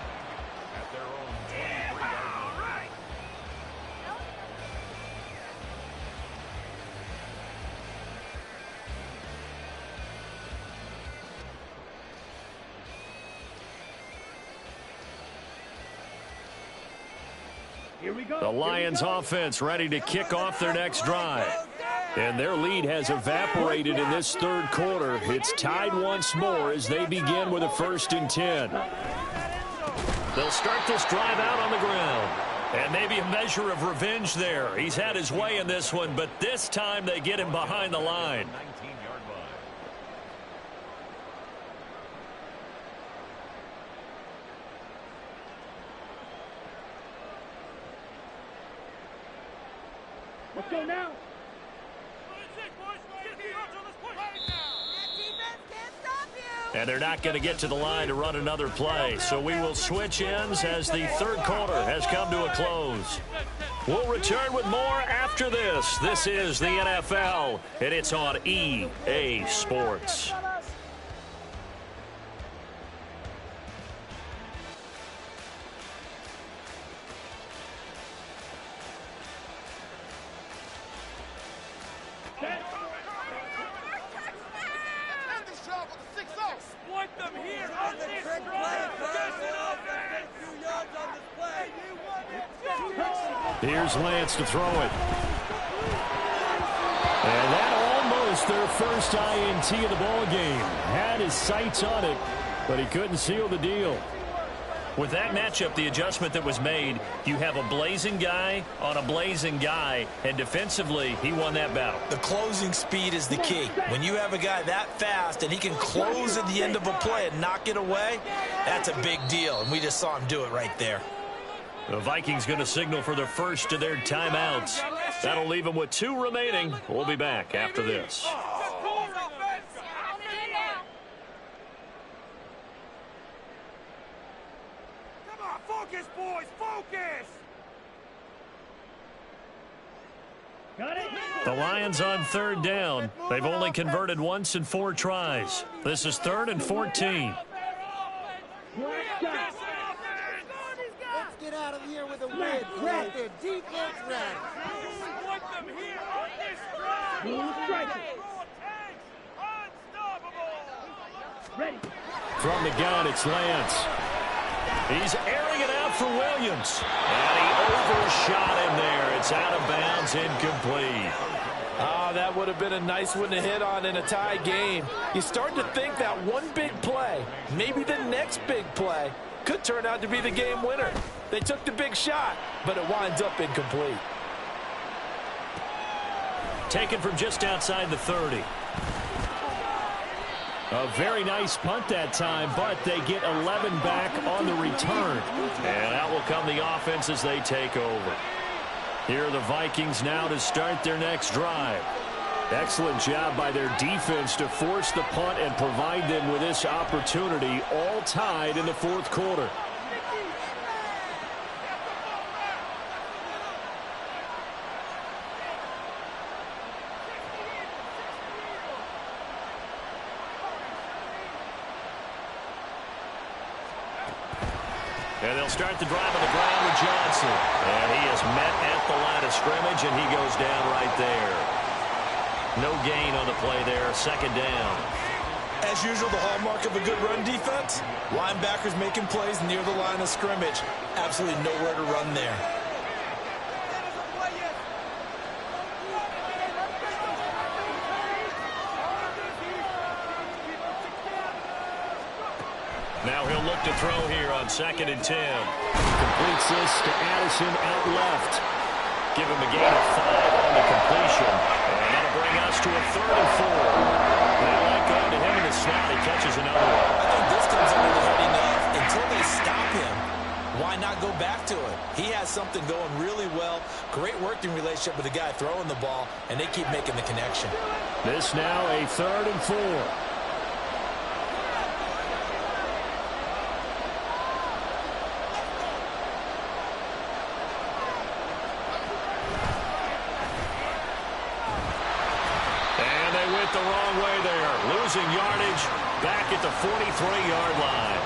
The Lions offense ready to kick off their next drive. And their lead has evaporated in this third quarter. It's tied once more as they begin with a 1st and 10. They'll start this drive out on the ground. And maybe a measure of revenge there. He's had his way in this one, but this time they get him behind the line. Let's go now. And they're not going to get to the line to run another play. So we will switch ends as the third quarter has come to a close. We'll return with more after this. This is the NFL, and it's on EA Sports. Here's Lance to throw it. And that almost their first INT of the ball game. Had his sights on it, but he couldn't seal the deal. With that matchup, the adjustment that was made, you have a blazing guy on a blazing guy, and defensively, he won that battle. The closing speed is the key. When you have a guy that fast and he can close at the end of a play and knock it away, that's a big deal, and we just saw him do it right there. The Vikings going to signal for the first of their timeouts. That'll leave them with 2 remaining. We'll be back after this. Focus, boys, focus! Got it. The Lions on 3rd down. They've only converted once in 4 tries. This is 3rd and 14. Let's get out of here with a win. Right there, defense ready. Want them here on this drive. Ready. From the gun, it's Lance. He's airing it out for Williams. And he overshot him there. It's out of bounds, incomplete. That would have been a nice one to hit on in a tie game. You start to think that one big play, maybe the next big play, could turn out to be the game winner. They took the big shot, but it winds up incomplete. Taken from just outside the 30. A very nice punt that time, but they get 11 back on the return. And out will come the offense as they take over. Here are the Vikings now to start their next drive. Excellent job by their defense to force the punt and provide them with this opportunity, all tied in the 4th quarter. And they'll start the drive on the ground with Johnson. And he is met at the line of scrimmage, and he goes down right there. No gain on the play there, 2nd down. As usual, the hallmark of a good run defense, linebackers making plays near the line of scrimmage. Absolutely nowhere to run there. Now he'll look to throw here on 2nd and 10. Completes this to Addison out left. Give him a gain of 5 on the completion. And that'll bring us to a 3rd and 4. They like going to him in the slot. He catches another one. I think this comes under the heading of until they stop him, why not go back to it? He has something going really well. Great working relationship with the guy throwing the ball, and they keep making the connection. This now a 3rd and 4. The wrong way there, losing yardage back at the 43-yard line.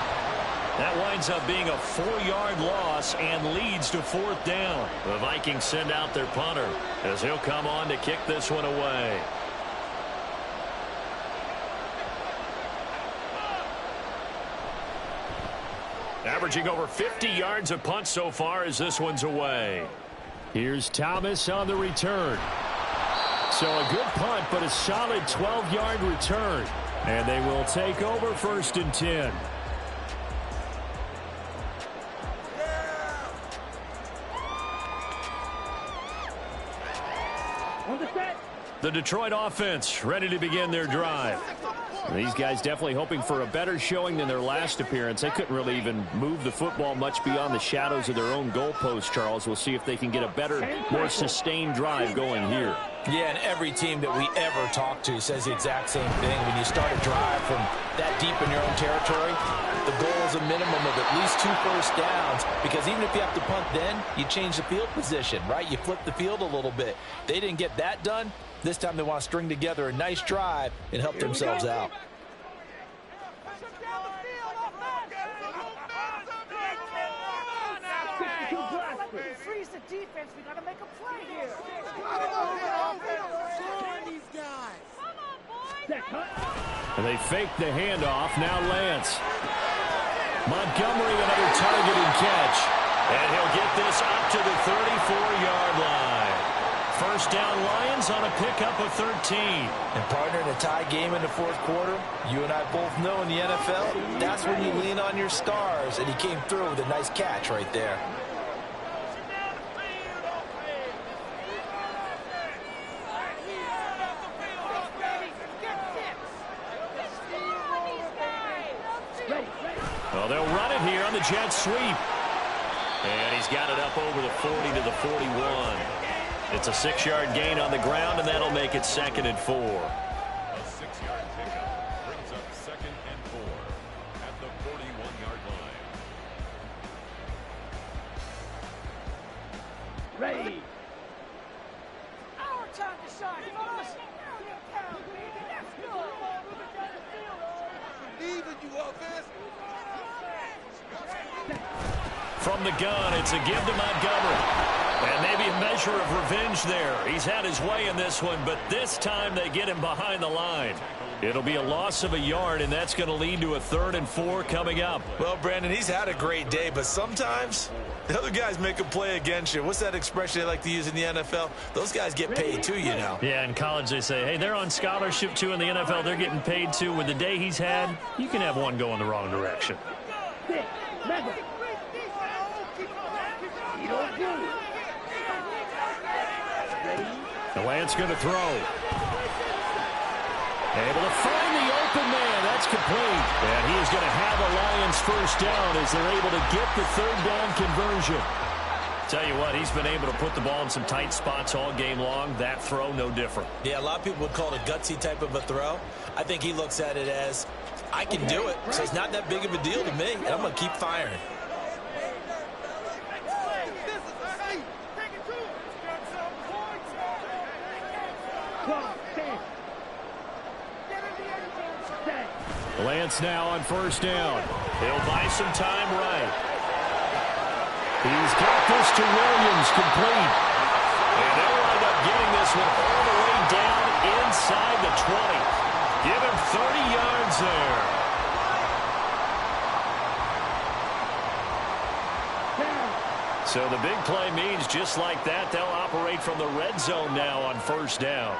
That winds up being a 4-yard loss and leads to 4th down. The Vikings send out their punter as he'll come on to kick this one away. Averaging over 50 yards a punt so far as this one's away. Here's Thomas on the return. So a good punt, but a solid 12-yard return. And they will take over 1st and 10. The Detroit offense ready to begin their drive. These guys definitely hoping for a better showing than their last appearance. They couldn't really even move the football much beyond the shadows of their own goalpost, Charles. We'll see if they can get a better, more sustained drive going here. Yeah, and every team that we ever talk to says the exact same thing. When you start a drive from that deep in your own territory, the goal is a minimum of at least 2 first downs, because even if you have to punt then, you change the field position, right? You flip the field a little bit. They didn't get that done. This time they want to string together a nice drive and help themselves out. Freeze the defense. We got to make a play here. These guys. And they fake the handoff. Now Lance. Montgomery, another targeted catch. And he'll get this up to the 34-yard line. First down Lions on a pickup of 13. And partner, in a tie game in the 4th quarter, you and I both know in the NFL, that's when you lean on your stars. And he came through with a nice catch right there. Well, they'll run it here on the jet sweep. And he's got it up over the 40 to the 41. It's a 6-yard gain on the ground, and that'll make it 2nd and 4. A 6-yard pickup brings up 2nd and 4 at the 41-yard line. Ready. Our time to shine. Let's go. Believe in you, offense. From the gun, it's a give to Montgomery. And maybe a measure of revenge there. He's had his way in this one, but this time they get him behind the line. It'll be a loss of a yard, and that's going to lead to a 3rd and 4 coming up. Well, Brandon, he's had a great day, but sometimes the other guys make a play against you. What's that expression they like to use in the NFL? Those guys get paid too, you know. Yeah, in college they say, hey, they're on scholarship too. In the NFL, they're getting paid too. With the day he's had, you can have one go in the wrong direction. The Lance going to throw. Able to find the open man. That's complete. And he is going to have a Lions first down as they're able to get the 3rd down conversion. Tell you what, he's been able to put the ball in some tight spots all game long. That throw, no different. Yeah, a lot of people would call it a gutsy type of a throw. I think he looks at it as, I can do it, so it's not that big of a deal to me, and I'm going to keep firing. Lance now on first down. He'll buy some time right. He's got this to Williams, complete. And they'll wind up getting this one all the way down inside the 20. Give him 30 yards there. So the big play means just like that, they'll operate from the red zone now on first down.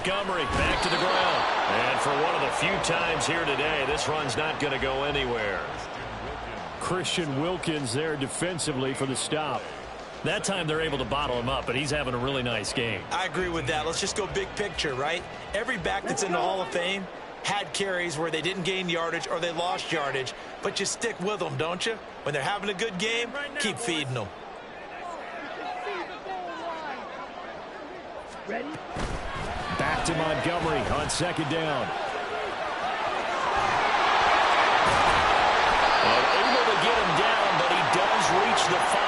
Montgomery back to the ground. And for one of the few times here today, this run's not going to go anywhere. Christian Wilkins there defensively for the stop. That time they're able to bottle him up, but he's having a really nice game. I agree with that. Let's just go big picture, right? Every back that's in the Hall of Fame had carries where they didn't gain yardage or they lost yardage, but you stick with them, don't you? When they're having a good game, keep feeding them. Ready? Back to Montgomery on second down. And able to get him down, but he does reach the 5.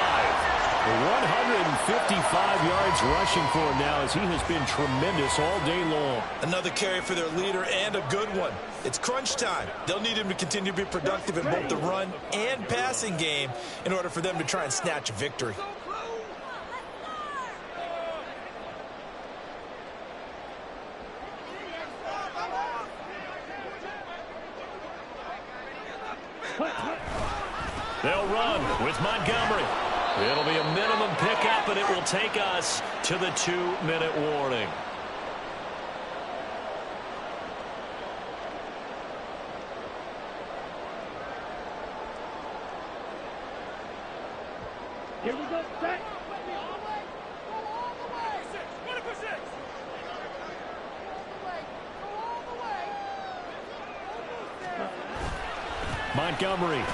155 yards rushing for him now as he has been tremendous all day long. Another carry for their leader and a good one. It's crunch time. They'll need him to continue to be productive in both the run and passing game in order for them to try and snatch a victory. They'll run with Montgomery. It'll be a minimum pickup, and it will take us to the 2-minute warning. Here we go, set. Montgomery.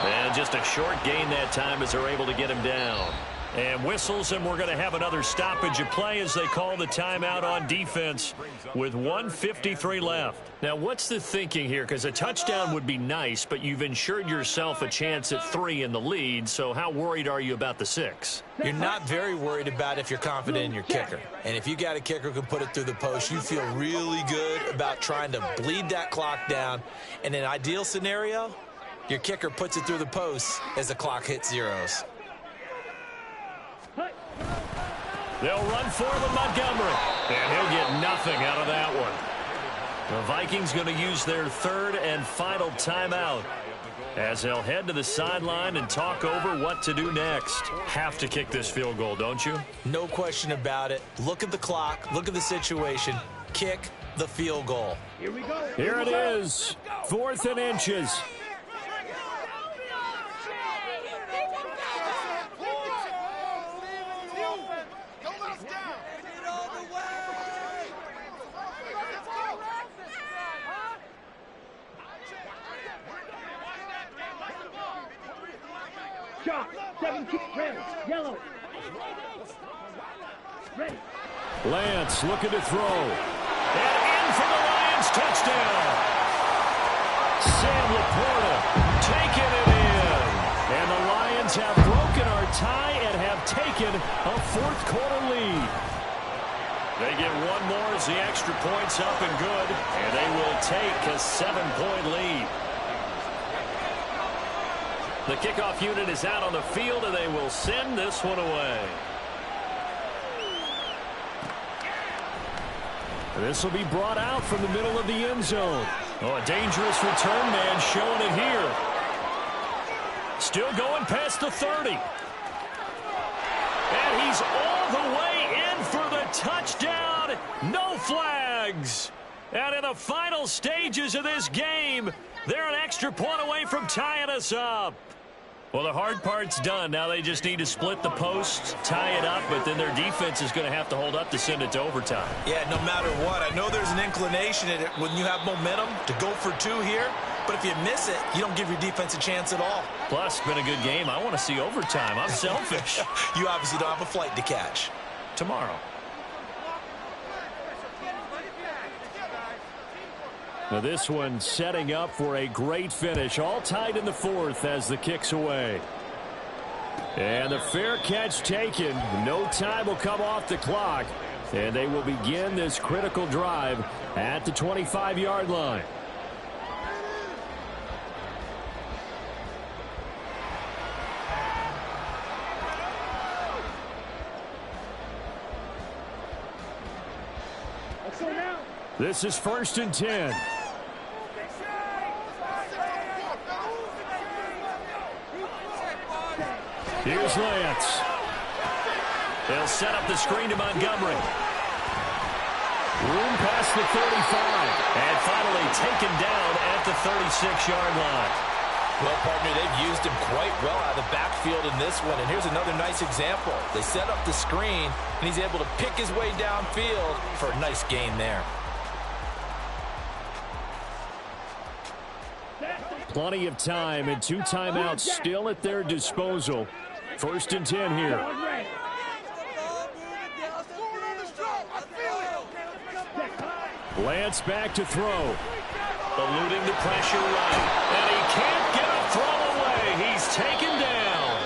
And just a short gain that time as they're able to get him down. And whistles, and we're going to have another stoppage of play as they call the timeout on defense with 1:53 left. Now, what's the thinking here? Because a touchdown would be nice, but you've ensured yourself a chance at 3 in the lead, so how worried are you about the 6? You're not very worried about if you're confident in your kicker. And if you got a kicker who can put it through the post, you feel really good about trying to bleed that clock down. In an ideal scenario, your kicker puts it through the post as the clock hits zeros. They'll run for him with Montgomery. And he'll get nothing out of that one. The Vikings going to use their third and final timeout as they'll head to the sideline and talk over what to do next. Have to kick this field goal, don't you? No question about it. Look at the clock. Look at the situation. Kick the field goal. Here we go. Here it is. 4th and inches. Shot. 17. Red. Yellow. Ready. Lance looking to throw. And in for the Lions touchdown. Sam Laporta taking it in. And the Lions have broken our tie and have taken a 4th quarter lead. They get one more as the extra point's up and good. And they will take a 7-point lead. The kickoff unit is out on the field, and they will send this one away. This will be brought out from the middle of the end zone. Oh, a dangerous return man showing it here. Still going past the 30. And he's all the way in for the touchdown. No flags. And in the final stages of this game, they're an extra point away from tying us up. Well, the hard part's done. Now they just need to split the posts, tie it up, but then their defense is going to have to hold up to send it to overtime. Yeah, no matter what. I know there's an inclination in it when you have momentum to go for 2 here, but if you miss it, you don't give your defense a chance at all. Plus, it's been a good game. I want to see overtime. I'm selfish. You obviously don't have a flight to catch. Tomorrow. Now this one setting up for a great finish. All tied in the 4th as the kick's away. And the fair catch taken. No time will come off the clock. And they will begin this critical drive at the 25-yard line. Let's go now. This is 1st and 10. Here's Lance. They'll set up the screen to Montgomery. Room past the 35. And finally taken down at the 36-yard line. Well, partner, they've used him quite well out of the backfield in this one. And here's another nice example. They set up the screen, and he's able to pick his way downfield for a nice gain there. Plenty of time and 2 timeouts still at their disposal. 1st and 10 here. Lance back to throw. Eluding the pressure right. And he can't get a throw away. He's taken down.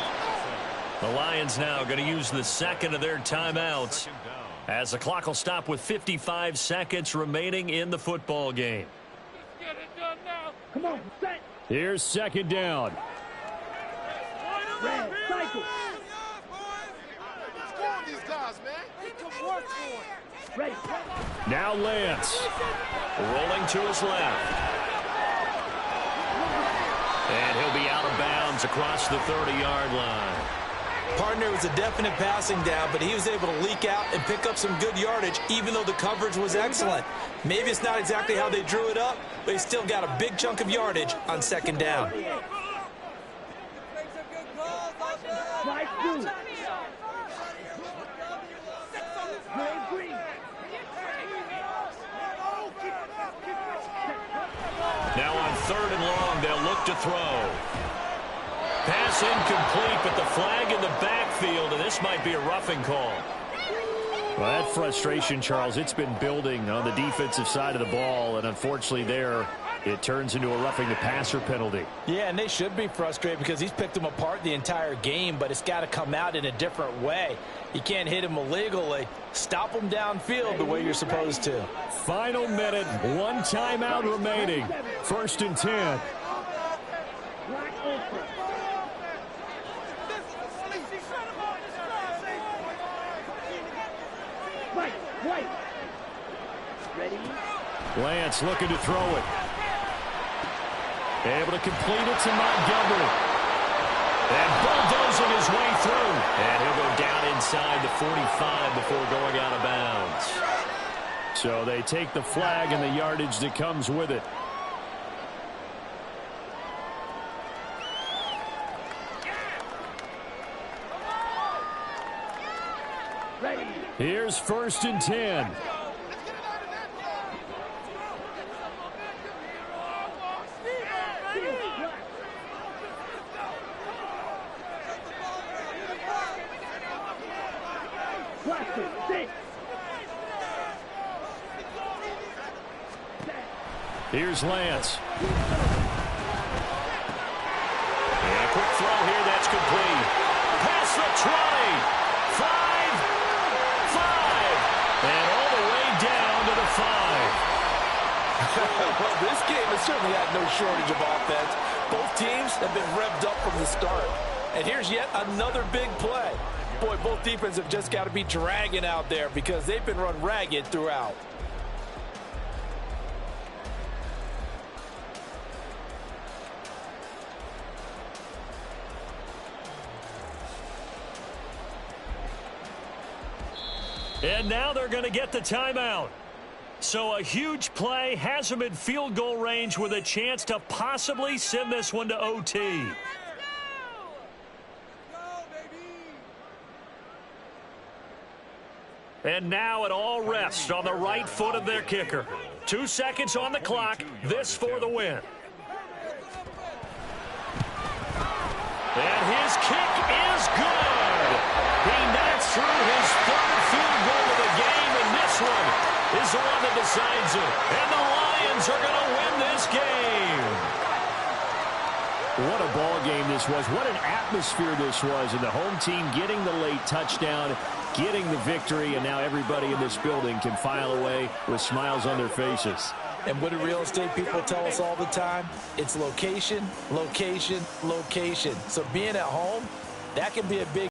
The Lions now going to use the second of their timeouts as the clock will stop with 55 seconds remaining in the football game. Get it done now. Come on, set. Here's 2nd down. Red, cycle. These guys, man. They can work for it. Ready. Now Lance. Rolling to his left. And he'll be out of bounds across the 30-yard line. Partner, it was a definite passing down, but he was able to leak out and pick up some good yardage, even though the coverage was excellent. Maybe it's not exactly how they drew it up, but he still got a big chunk of yardage on 2nd down. Now on 3rd and long, they'll look to throw. Pass incomplete, but the flag in the backfield, and this might be a roughing call. Well, that frustration, Charles, it's been building on the defensive side of the ball, and unfortunately there, it turns into a roughing the passer penalty. Yeah, and they should be frustrated because he's picked them apart the entire game, but it's got to come out in a different way. You can't hit him illegally. Stop him downfield the way you're supposed to. Final minute, 1 timeout remaining. 1st and 10. Lance looking to throw it. Able to complete it to Montgomery. And bulldozing his way through. And he'll go down inside the 45 before going out of bounds. So they take the flag and the yardage that comes with it. Here's 1st and 10. Here's Lance. And a quick throw here, that's complete. Past the 20. 5. And all the way down to the 5. Well, this game has certainly had no shortage of offense. Both teams have been revved up from the start. And here's yet another big play. Boy, both defenses have just got to be dragging out there because they've been run ragged throughout. And now they're going to get the timeout. So a huge play has them in field goal range with a chance to possibly send this one to OT. And now it all rests on the right foot of their kicker. 2 seconds on the clock. This for the win. And his kick is good. He knocks through his 3rd field goal of the game, and this one is the one that decides it. And the Lions are going to win this game. What a ball game this was. What an atmosphere this was. And the home team getting the late touchdown, getting the victory, and now everybody in this building can file away with smiles on their faces. And what do real estate people tell us all the time? It's location, location, location. So being at home, that can be a big